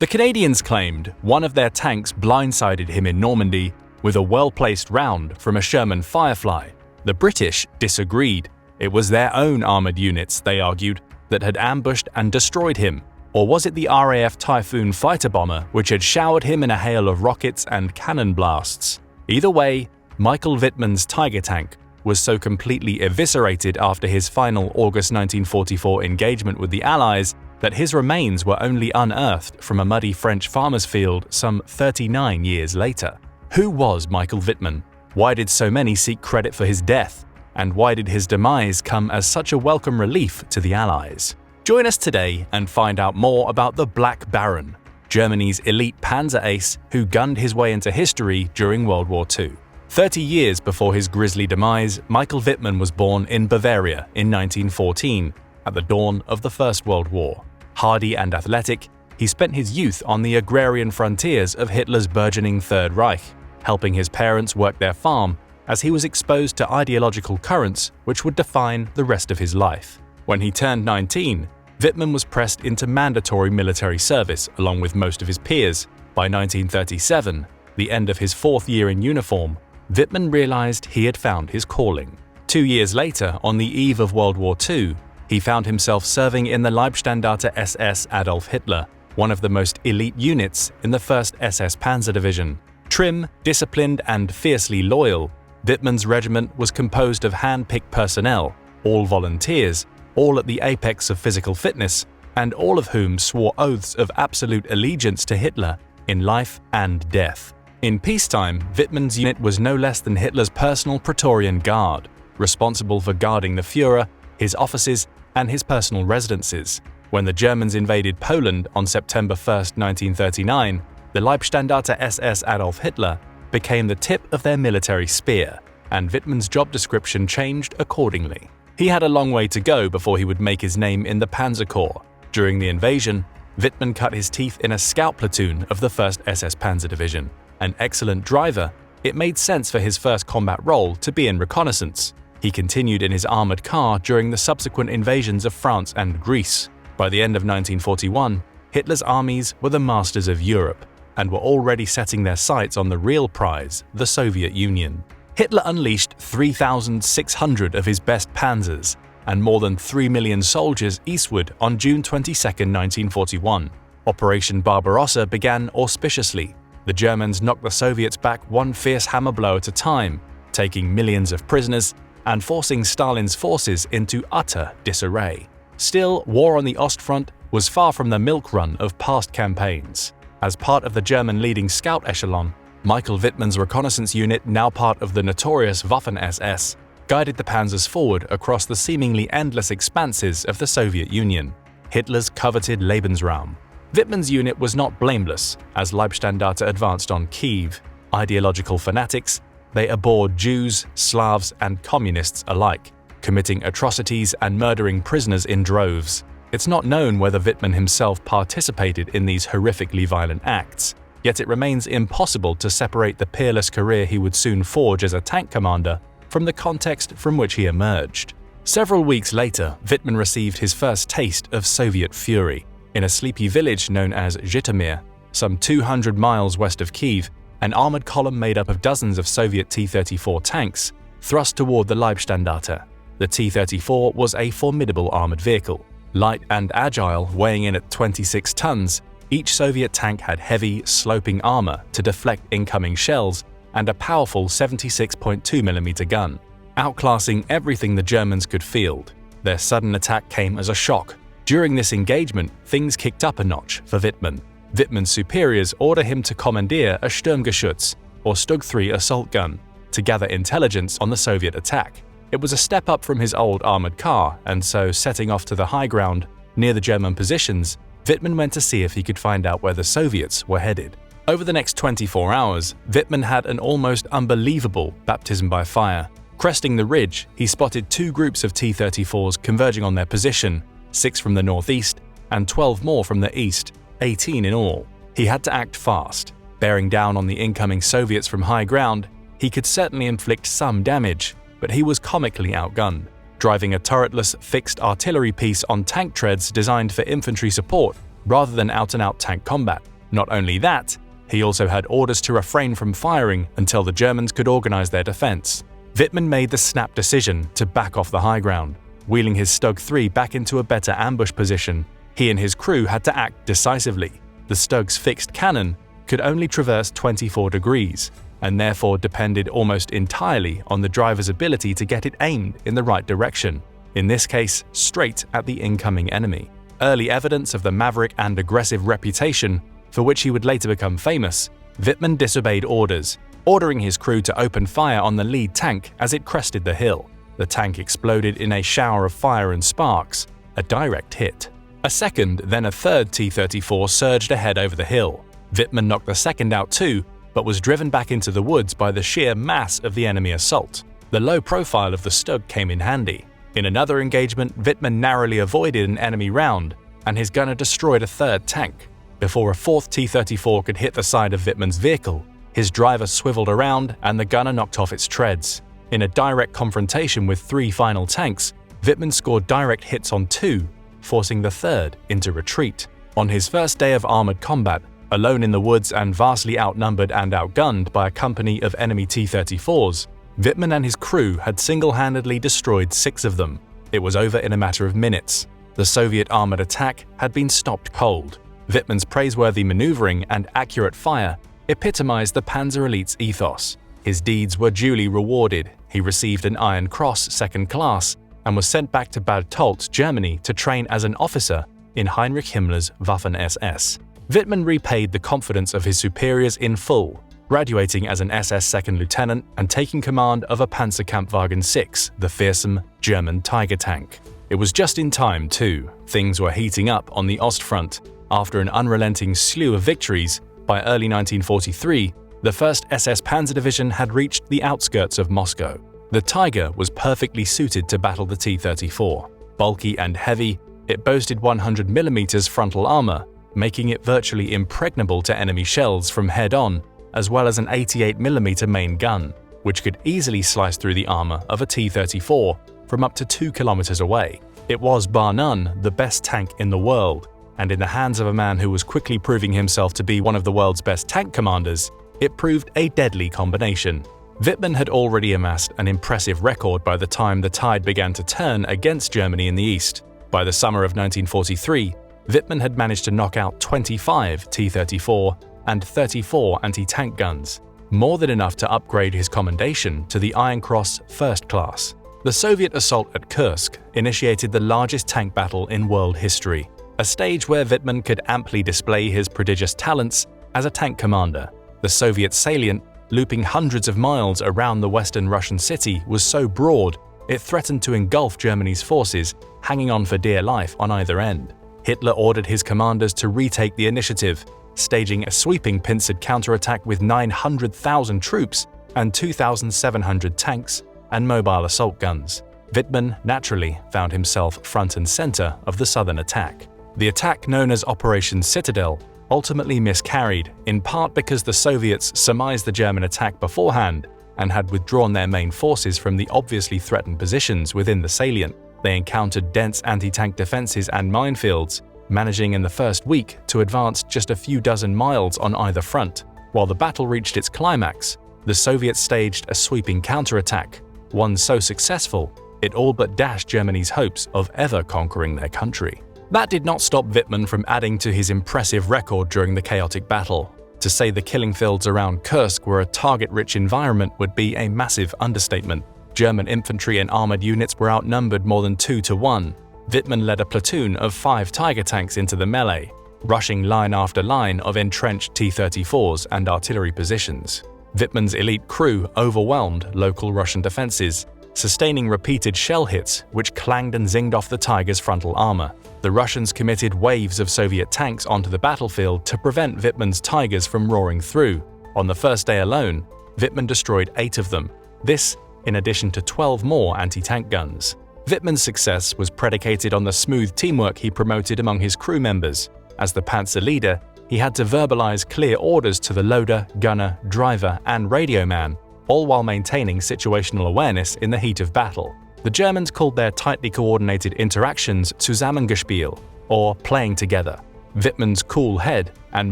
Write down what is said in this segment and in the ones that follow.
The Canadians claimed one of their tanks blindsided him in Normandy with a well-placed round from a Sherman Firefly. The British disagreed. It was their own armored units, they argued, that had ambushed and destroyed him. Or was it the RAF Typhoon fighter bomber which had showered him in a hail of rockets and cannon blasts? Either way, Michael Wittmann's Tiger tank was so completely eviscerated after his final August 1944 engagement with the Allies that his remains were only unearthed from a muddy French farmer's field some 39 years later. Who was Michael Wittmann? Why did so many seek credit for his death? And why did his demise come as such a welcome relief to the Allies? Join us today and find out more about the Black Baron, Germany's elite panzer ace who gunned his way into history during World War II. 30 years before his grisly demise, Michael Wittmann was born in Bavaria in 1914, at the dawn of the First World War. Hardy and athletic, he spent his youth on the agrarian frontiers of Hitler's burgeoning Third Reich, helping his parents work their farm as he was exposed to ideological currents which would define the rest of his life. When he turned 19, Wittmann was pressed into mandatory military service along with most of his peers. By 1937, the end of his fourth year in uniform, Wittmann realized he had found his calling. 2 years later, on the eve of World War II, he found himself serving in the Leibstandarte SS Adolf Hitler, one of the most elite units in the 1st SS Panzer Division. Trim, disciplined, and fiercely loyal, Wittmann's regiment was composed of hand-picked personnel, all volunteers, all at the apex of physical fitness, and all of whom swore oaths of absolute allegiance to Hitler in life and death. In peacetime, Wittmann's unit was no less than Hitler's personal Praetorian Guard, responsible for guarding the Führer, his offices, and his personal residences. When the Germans invaded Poland on September 1, 1939, the Leibstandarte SS Adolf Hitler became the tip of their military spear, and Wittmann's job description changed accordingly. He had a long way to go before he would make his name in the Panzer Corps. During the invasion, Wittmann cut his teeth in a scout platoon of the 1st SS Panzer Division. An excellent driver, it made sense for his first combat role to be in reconnaissance. He continued in his armored car during the subsequent invasions of France and Greece. By the end of 1941, Hitler's armies were the masters of Europe and were already setting their sights on the real prize, the Soviet Union. Hitler unleashed 3,600 of his best panzers and more than 3 million soldiers eastward on June 22, 1941. Operation Barbarossa began auspiciously. The Germans knocked the Soviets back one fierce hammer blow at a time, taking millions of prisoners and forcing Stalin's forces into utter disarray. Still, war on the Ostfront was far from the milk run of past campaigns. As part of the German leading scout echelon, Michael Wittmann's reconnaissance unit, now part of the notorious Waffen-SS, guided the panzers forward across the seemingly endless expanses of the Soviet Union, Hitler's coveted Lebensraum. Wittmann's unit was not blameless as Leibstandarte advanced on Kiev. Ideological fanatics, they abhorred Jews, Slavs, and communists alike, committing atrocities and murdering prisoners in droves. It's not known whether Wittmann himself participated in these horrifically violent acts, yet it remains impossible to separate the peerless career he would soon forge as a tank commander from the context from which he emerged. Several weeks later, Wittmann received his first taste of Soviet fury. In a sleepy village known as Zhytomyr, some 200 miles west of Kiev, an armored column made up of dozens of Soviet T-34 tanks thrust toward the Leibstandarte. The T-34 was a formidable armored vehicle. Light and agile, weighing in at 26 tons, each Soviet tank had heavy, sloping armor to deflect incoming shells and a powerful 76.2mm gun, outclassing everything the Germans could field. Their sudden attack came as a shock. During this engagement, things kicked up a notch for Wittmann. Wittmann's superiors order him to commandeer a Sturmgeschütz, or Stug 3 assault gun, to gather intelligence on the Soviet attack. It was a step up from his old armored car, and so setting off to the high ground near the German positions, Wittmann went to see if he could find out where the Soviets were headed. Over the next 24 hours, Wittmann had an almost unbelievable baptism by fire. Cresting the ridge, he spotted two groups of T-34s converging on their position, 6 from the northeast and 12 more from the east, 18 in all. He had to act fast. Bearing down on the incoming Soviets from high ground, he could certainly inflict some damage, but he was comically outgunned. Driving a turretless fixed artillery piece on tank treads designed for infantry support, rather than out-and-out tank combat. Not only that, he also had orders to refrain from firing until the Germans could organize their defense. Wittmann made the snap decision to back off the high ground. Wheeling his Stug 3 back into a better ambush position, he and his crew had to act decisively. The Stug's fixed cannon could only traverse 24 degrees, and therefore depended almost entirely on the driver's ability to get it aimed in the right direction, in this case, straight at the incoming enemy. Early evidence of the maverick and aggressive reputation for which he would later become famous, Wittmann disobeyed orders, ordering his crew to open fire on the lead tank as it crested the hill. The tank exploded in a shower of fire and sparks, a direct hit. A second, then a third T-34 surged ahead over the hill. Wittmann knocked the second out too, but was driven back into the woods by the sheer mass of the enemy assault. The low profile of the Stug came in handy. In another engagement, Wittmann narrowly avoided an enemy round, and his gunner destroyed a third tank. Before a fourth T-34 could hit the side of Wittmann's vehicle, his driver swiveled around and the gunner knocked off its treads. In a direct confrontation with 3 final tanks, Wittmann scored direct hits on 2, forcing the third into retreat. On his first day of armored combat, alone in the woods and vastly outnumbered and outgunned by a company of enemy T-34s, Wittmann and his crew had single-handedly destroyed 6 of them. It was over in a matter of minutes. The Soviet armored attack had been stopped cold. Wittmann's praiseworthy maneuvering and accurate fire epitomized the Panzer Elite's ethos. His deeds were duly rewarded. He received an Iron Cross second class and was sent back to Bad Tolz, Germany to train as an officer in Heinrich Himmler's Waffen-SS. Wittmann repaid the confidence of his superiors in full, graduating as an SS second lieutenant and taking command of a Panzerkampfwagen 6, the fearsome German Tiger tank. It was just in time, too. Things were heating up on the Ostfront. After an unrelenting slew of victories, by early 1943, the 1st SS Panzer Division had reached the outskirts of Moscow. The Tiger was perfectly suited to battle the T-34. Bulky and heavy, it boasted 100mm frontal armor, making it virtually impregnable to enemy shells from head-on, as well as an 88mm main gun, which could easily slice through the armor of a T-34 from up to 2 kilometers away. It was, bar none, the best tank in the world, and in the hands of a man who was quickly proving himself to be one of the world's best tank commanders, it proved a deadly combination. Wittmann had already amassed an impressive record by the time the tide began to turn against Germany in the east. By the summer of 1943, Wittmann had managed to knock out 25 T-34 and 34 anti-tank guns, more than enough to upgrade his commendation to the Iron Cross First Class. The Soviet assault at Kursk initiated the largest tank battle in world history, a stage where Wittmann could amply display his prodigious talents as a tank commander. The Soviet salient, looping hundreds of miles around the western Russian city, was so broad it threatened to engulf Germany's forces, hanging on for dear life on either end. Hitler ordered his commanders to retake the initiative, staging a sweeping pincered counterattack with 900,000 troops and 2,700 tanks and mobile assault guns. Wittmann naturally found himself front and center of the southern attack. The attack, known as Operation Citadel, ultimately miscarried, in part because the Soviets surmised the German attack beforehand and had withdrawn their main forces from the obviously threatened positions within the salient. They encountered dense anti-tank defenses and minefields, managing in the first week to advance just a few dozen miles on either front. While the battle reached its climax, the Soviets staged a sweeping counterattack, one so successful it all but dashed Germany's hopes of ever conquering their country. That did not stop Wittmann from adding to his impressive record during the chaotic battle. To say the killing fields around Kursk were a target-rich environment would be a massive understatement. German infantry and armored units were outnumbered more than 2 to 1. Wittmann led a platoon of 5 Tiger tanks into the melee, rushing line after line of entrenched T-34s and artillery positions. Wittmann's elite crew overwhelmed local Russian defenses, sustaining repeated shell hits which clanged and zinged off the Tiger's frontal armor. The Russians committed waves of Soviet tanks onto the battlefield to prevent Wittmann's Tigers from roaring through. On the first day alone, Wittmann destroyed 8 of them, this in addition to 12 more anti-tank guns. Wittmann's success was predicated on the smooth teamwork he promoted among his crew members. As the Panzer leader, he had to verbalize clear orders to the loader, gunner, driver, and radio man, all while maintaining situational awareness in the heat of battle. The Germans called their tightly coordinated interactions Zusammengespiel, or playing together. Wittmann's cool head and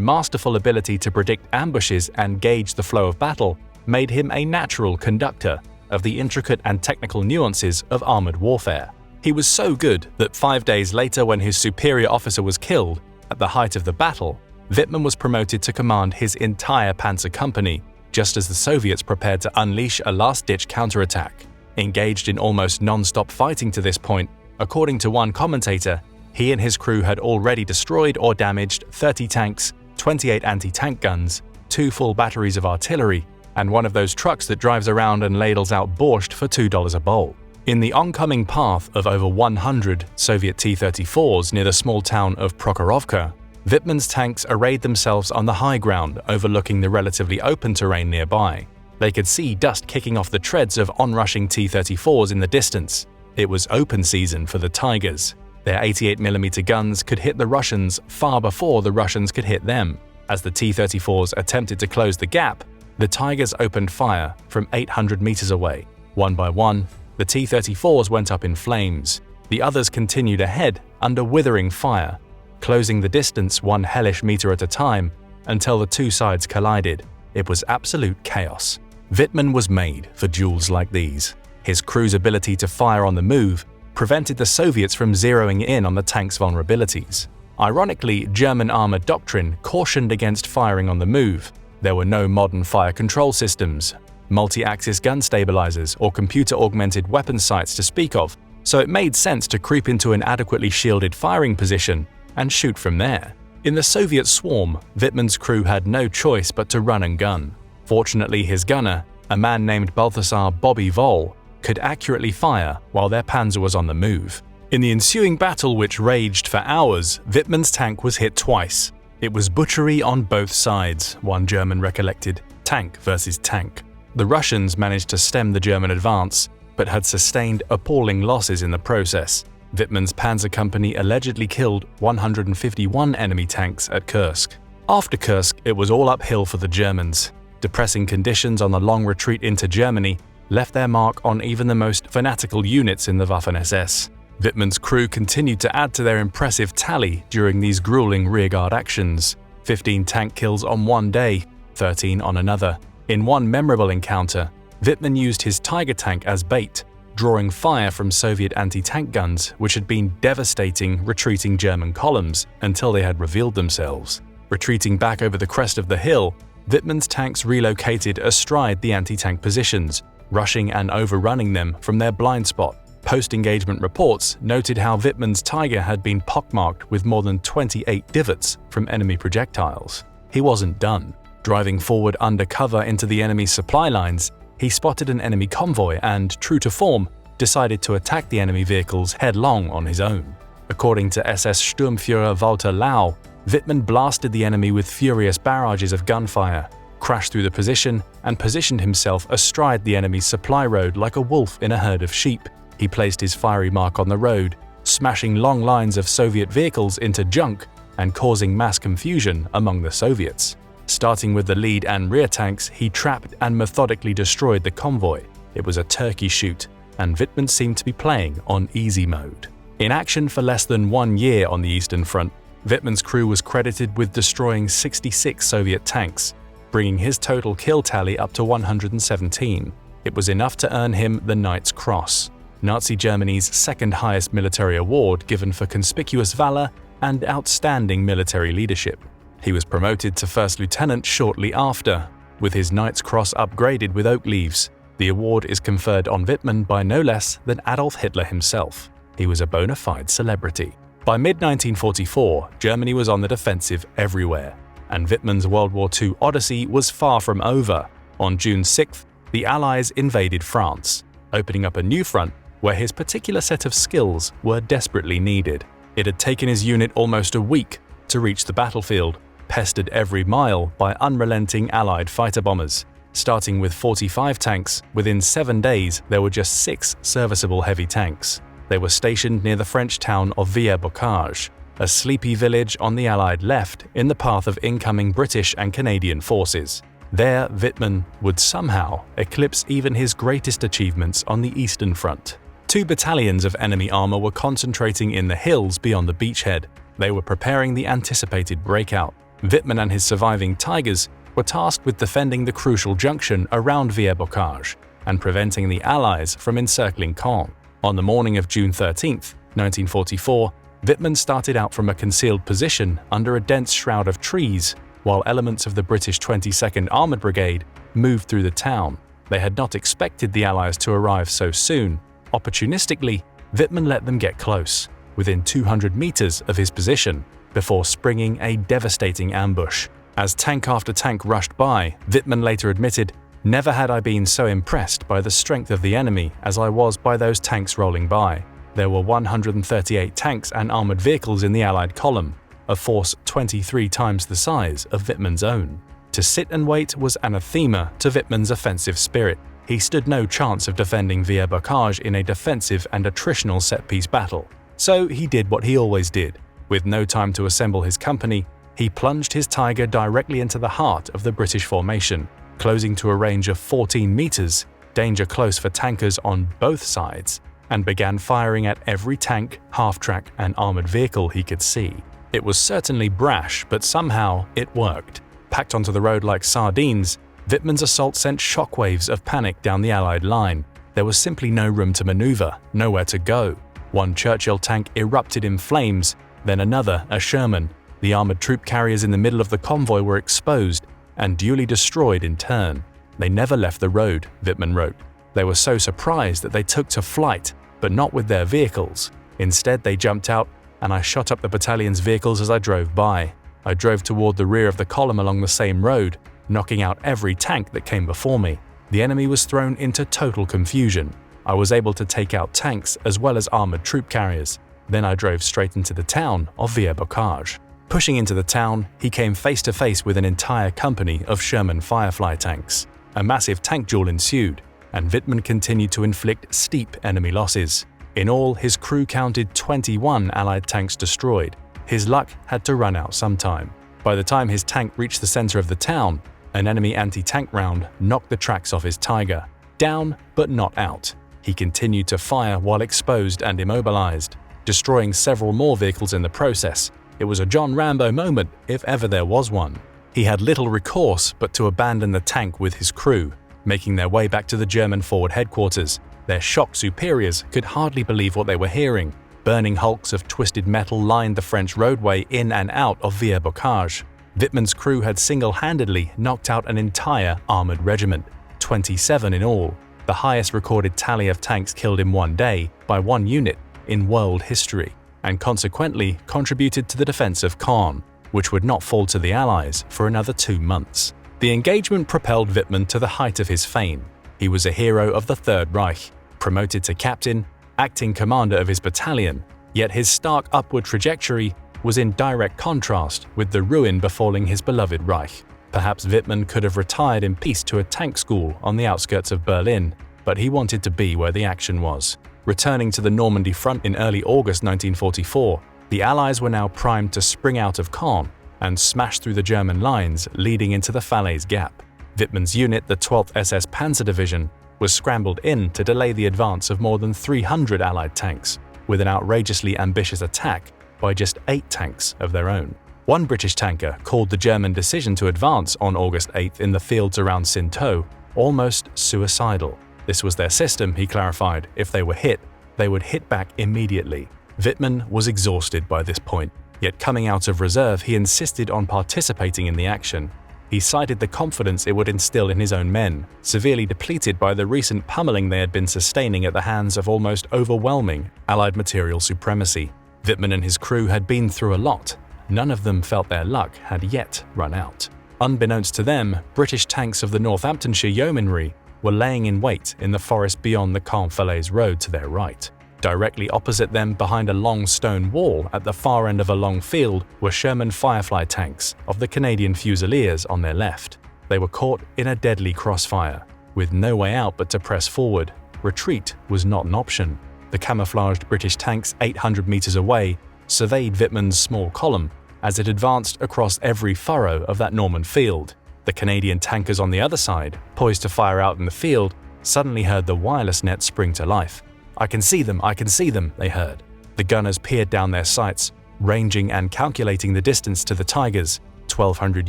masterful ability to predict ambushes and gauge the flow of battle made him a natural conductor of the intricate and technical nuances of armored warfare. He was so good that 5 days later, when his superior officer was killed at the height of the battle, Wittmann was promoted to command his entire panzer company, just as the Soviets prepared to unleash a last-ditch counterattack. Engaged in almost non-stop fighting to this point, according to one commentator, he and his crew had already destroyed or damaged 30 tanks, 28 anti-tank guns, 2 full batteries of artillery, and one of those trucks that drives around and ladles out borscht for $2 a bowl. In the oncoming path of over 100 Soviet T-34s near the small town of Prokhorovka, Wittmann's tanks arrayed themselves on the high ground overlooking the relatively open terrain nearby. They could see dust kicking off the treads of onrushing T-34s in the distance. It was open season for the Tigers. Their 88mm guns could hit the Russians far before the Russians could hit them. As the T-34s attempted to close the gap, the Tigers opened fire from 800 meters away. One by one, the T-34s went up in flames. The others continued ahead under withering fire, closing the distance 1 hellish meter at a time until the two sides collided. It was absolute chaos. Wittmann was made for duels like these. His crew's ability to fire on the move prevented the Soviets from zeroing in on the tank's vulnerabilities. Ironically, German armored doctrine cautioned against firing on the move. There were no modern fire control systems, multi-axis gun stabilizers, or computer-augmented weapon sights to speak of, so it made sense to creep into an adequately shielded firing position and shoot from there. In the Soviet swarm, Wittmann's crew had no choice but to run and gun. Fortunately, his gunner, a man named Balthasar Bobby Vol, could accurately fire while their panzer was on the move. In the ensuing battle, which raged for hours, Wittmann's tank was hit twice. It was butchery on both sides, one German recollected, tank versus tank. The Russians managed to stem the German advance, but had sustained appalling losses in the process. Wittmann's panzer company allegedly killed 151 enemy tanks at Kursk. After Kursk, it was all uphill for the Germans. Depressing conditions on the long retreat into Germany left their mark on even the most fanatical units in the Waffen-SS. Wittmann's crew continued to add to their impressive tally during these grueling rearguard actions. 15 tank kills on one day, 13 on another. In one memorable encounter, Wittmann used his Tiger tank as bait, drawing fire from Soviet anti-tank guns which had been devastating retreating German columns until they had revealed themselves. Retreating back over the crest of the hill, Wittmann's tanks relocated astride the anti-tank positions, rushing and overrunning them from their blind spot. Post-engagement reports noted how Wittmann's Tiger had been pockmarked with more than 28 divots from enemy projectiles. He wasn't done. Driving forward undercover into the enemy's supply lines, he spotted an enemy convoy and, true to form, decided to attack the enemy vehicles headlong on his own. According to SS Sturmführer Walter Lau, Wittmann blasted the enemy with furious barrages of gunfire, crashed through the position, and positioned himself astride the enemy's supply road like a wolf in a herd of sheep. He placed his fiery mark on the road, smashing long lines of Soviet vehicles into junk and causing mass confusion among the Soviets. Starting with the lead and rear tanks, he trapped and methodically destroyed the convoy. It was a turkey shoot, and Wittmann seemed to be playing on easy mode. In action for less than 1 year on the Eastern Front, Wittmann's crew was credited with destroying 66 Soviet tanks, bringing his total kill tally up to 117. It was enough to earn him the Knight's Cross, Nazi Germany's second highest military award given for conspicuous valor and outstanding military leadership. He was promoted to first lieutenant shortly after, with his Knight's Cross upgraded with oak leaves. The award is conferred on Wittmann by no less than Adolf Hitler himself. He was a bona fide celebrity. By mid-1944, Germany was on the defensive everywhere, and Wittmann's World War II odyssey was far from over. On June 6th, the Allies invaded France, opening up a new front where his particular set of skills were desperately needed. It had taken his unit almost a week to reach the battlefield, pestered every mile by unrelenting Allied fighter bombers. Starting with 45 tanks, within 7 days there were just 6 serviceable heavy tanks. They were stationed near the French town of Villers-Bocage, a sleepy village on the Allied left in the path of incoming British and Canadian forces. There, Wittmann would somehow eclipse even his greatest achievements on the Eastern Front. 2 battalions of enemy armor were concentrating in the hills beyond the beachhead. They were preparing the anticipated breakout. Wittmann and his surviving Tigers were tasked with defending the crucial junction around Villers-Bocage and preventing the Allies from encircling Caen. On the morning of June 13, 1944, Wittmann started out from a concealed position under a dense shroud of trees, while elements of the British 22nd Armoured Brigade moved through the town. They had not expected the Allies to arrive so soon. Opportunistically, Wittmann let them get close, within 200 meters of his position, before springing a devastating ambush. As tank after tank rushed by, Wittmann later admitted, "Never had I been so impressed by the strength of the enemy as I was by those tanks rolling by." There were 138 tanks and armored vehicles in the Allied column, a force 23 times the size of Wittmann's own. To sit and wait was anathema to Wittmann's offensive spirit. He stood no chance of defending Villers-Bocage in a defensive and attritional set-piece battle. So he did what he always did. With no time to assemble his company, he plunged his Tiger directly into the heart of the British formation, closing to a range of 14 meters, danger close for tankers on both sides, and began firing at every tank, half-track, and armored vehicle he could see. It was certainly brash, but somehow it worked. Packed onto the road like sardines, Wittmann's assault sent shockwaves of panic down the Allied line. There was simply no room to maneuver, nowhere to go. One Churchill tank erupted in flames, then another, a Sherman. The armored troop carriers in the middle of the convoy were exposed and duly destroyed in turn. They never left the road, Wittmann wrote. They were so surprised that they took to flight, but not with their vehicles. Instead, they jumped out, and I shot up the battalion's vehicles as I drove by. I drove toward the rear of the column along the same road, knocking out every tank that came before me. The enemy was thrown into total confusion. I was able to take out tanks as well as armored troop carriers. Then I drove straight into the town of Villers-Bocage. Pushing into the town, he came face to face with an entire company of Sherman Firefly tanks. A massive tank duel ensued, and Wittmann continued to inflict steep enemy losses. In all, his crew counted 21 Allied tanks destroyed. His luck had to run out sometime. By the time his tank reached the center of the town, an enemy anti-tank round knocked the tracks off his Tiger. Down, but not out. He continued to fire while exposed and immobilized, destroying several more vehicles in the process. It was a John Rambo moment, if ever there was one. He had little recourse but to abandon the tank with his crew, making their way back to the German forward headquarters. Their shocked superiors could hardly believe what they were hearing. Burning hulks of twisted metal lined the French roadway in and out of Villers-Bocage. Wittmann's crew had single-handedly knocked out an entire armored regiment, 27 in all, the highest recorded tally of tanks killed in one day by one unit in world history, and consequently contributed to the defense of Caen, which would not fall to the Allies for another 2 months. The engagement propelled Wittmann to the height of his fame. He was a hero of the Third Reich, promoted to captain, acting commander of his battalion, yet his stark upward trajectory was in direct contrast with the ruin befalling his beloved Reich. Perhaps Wittmann could have retired in peace to a tank school on the outskirts of Berlin, but he wanted to be where the action was. Returning to the Normandy front in early August 1944, the Allies were now primed to spring out of Caen and smash through the German lines leading into the Falaise Gap. Wittmann's unit, the 12th SS Panzer Division, was scrambled in to delay the advance of more than 300 Allied tanks, with an outrageously ambitious attack by just 8 tanks of their own. One British tanker called the German decision to advance on August 8th in the fields around Cinto almost suicidal. This was their system, he clarified. If they were hit, they would hit back immediately. Wittmann was exhausted by this point, yet coming out of reserve, he insisted on participating in the action. He cited the confidence it would instill in his own men, severely depleted by the recent pummeling they had been sustaining at the hands of almost overwhelming Allied material supremacy. Wittmann and his crew had been through a lot. None of them felt their luck had yet run out. Unbeknownst to them, British tanks of the Northamptonshire Yeomanry were laying in wait in the forest beyond the Caen-Falaise road to their right. Directly opposite them, behind a long stone wall at the far end of a long field, were Sherman Firefly tanks of the Canadian Fusiliers on their left. They were caught in a deadly crossfire, with no way out but to press forward. Retreat was not an option. The camouflaged British tanks 800 meters away surveyed Wittmann's small column as it advanced across every furrow of that Norman field. The Canadian tankers on the other side, poised to fire out in the field, suddenly heard the wireless net spring to life. "I can see them, they heard. The gunners peered down their sights, ranging and calculating the distance to the Tigers: 1,200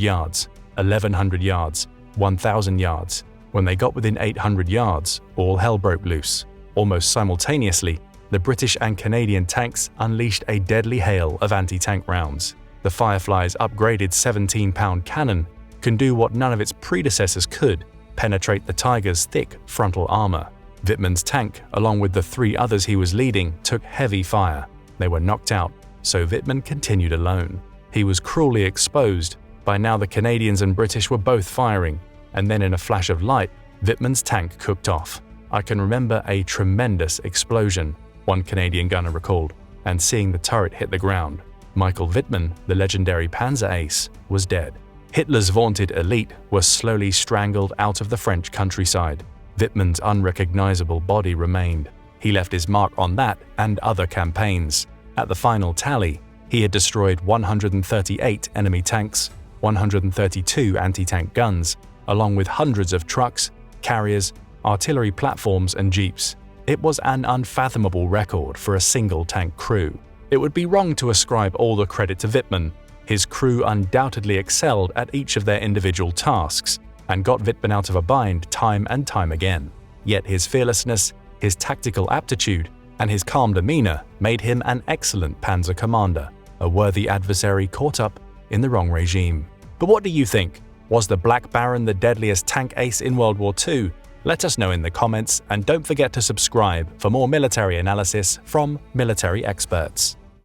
yards, 1,100 yards, 1,000 yards. When they got within 800 yards, all hell broke loose. Almost simultaneously, the British and Canadian tanks unleashed a deadly hail of anti-tank rounds. The Firefly's upgraded 17-pound cannon can do what none of its predecessors could: penetrate the Tiger's thick frontal armor. Wittmann's tank, along with the 3 others he was leading, took heavy fire. They were knocked out, so Wittmann continued alone. He was cruelly exposed. By now the Canadians and British were both firing, and then in a flash of light, Wittmann's tank cooked off. "I can remember a tremendous explosion," one Canadian gunner recalled, and seeing the turret hit the ground. Michael Wittmann, the legendary Panzer ace, was dead. Hitler's vaunted elite were slowly strangled out of the French countryside. Wittmann's unrecognizable body remained. He left his mark on that and other campaigns. At the final tally, he had destroyed 138 enemy tanks, 132 anti-tank guns, along with hundreds of trucks, carriers, artillery platforms and jeeps. It was an unfathomable record for a single tank crew. It would be wrong to ascribe all the credit to Wittmann. His crew undoubtedly excelled at each of their individual tasks and got Wittmann out of a bind time and time again. Yet his fearlessness, his tactical aptitude, and his calm demeanor made him an excellent panzer commander, a worthy adversary caught up in the wrong regime. But what do you think? Was the Black Baron the deadliest tank ace in World War II? Let us know in the comments, and don't forget to subscribe for more military analysis from military experts.